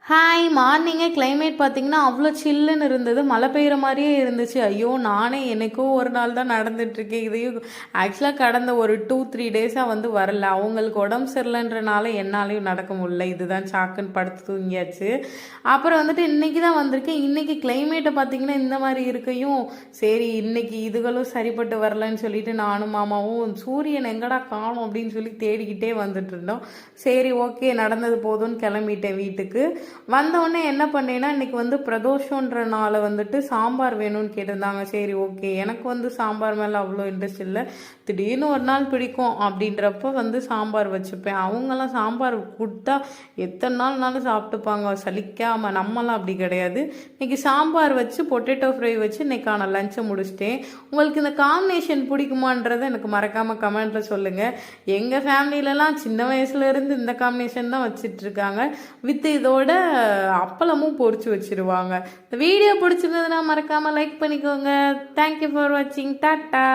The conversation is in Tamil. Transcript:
ஹாய் மார்னிங்கே கிளைமேட் பார்த்தீங்கன்னா அவ்வளோ சில்லுன்னு இருந்தது. மழை பெய்கிற மாதிரியே இருந்துச்சு. ஐயோ நானே எனக்கோ ஒரு நாள் தான் நடந்துட்டுருக்கேன். இதையும் ஆக்சுவலாக கடந்த ஒரு 2-3 டேஸாக வரல. அவங்களுக்கு உடம்பு சரியில்லைன்றனால என்னாலையும் நடக்க முடியல. இதுதான் சாக்குன்னு படுத்து தூங்கியாச்சு. அப்புறம் இன்றைக்கி தான் வந்திருக்கேன். இன்றைக்கி கிளைமேட்டை பார்த்தீங்கன்னா இந்த மாதிரி இருக்கையும் சரி இன்றைக்கி இதுகளும் சரிப்பட்டு வரலன்னு சொல்லிட்டு நானும் மாமாவும் சூரியன் எங்கடா காணும் அப்படின்னு சொல்லி தேடிக்கிட்டே வந்துட்டு இருந்தோம். சரி ஓகே நடந்தது போதும்னு கிளம்பிட்டேன் வீட்டுக்கு. வந்தோடனே என்ன பண்ணேன்னா இன்னைக்கு பிரதோஷன்றனால சாம்பார் வேணும்னு கேட்டிருந்தாங்க. சரி ஓகே எனக்கு சாம்பார் மேலே அவ்வளோ இன்ட்ரெஸ்ட் இல்லை. திடீர்னு ஒரு நாள் பிடிக்கும் அப்படின்றப்ப சாம்பார் வச்சுப்பேன். அவங்கெல்லாம் சாம்பார் கொடுத்தா எத்தனை நாள்னாலும் சாப்பிட்டுப்பாங்க சலிக்காமல். நம்மளாம் அப்படி கிடையாது. இன்னைக்கு சாம்பார் வச்சு பொட்டேட்டோ ஃப்ரை வச்சு இன்னைக்கான லஞ்சை முடிச்சிட்டேன். உங்களுக்கு இந்த காம்பினேஷன் பிடிக்குமான்றதை எனக்கு மறக்காமல் கமெண்ட்டில் சொல்லுங்கள். எங்கள் ஃபேமிலியிலலாம் சின்ன வயசுலேருந்து இந்த காம்பினேஷன் தான் வச்சிட்ருக்காங்க. வித் இதோட அப்பளமும் பொரிச்சு வச்சிருவாங்க. இந்த வீடியோ பிடிச்சிருந்ததுன்னா மறக்காமல் லைக் பண்ணிக்கோங்க. தேங்க்யூ ஃபார் வாட்சிங். டாட்டா.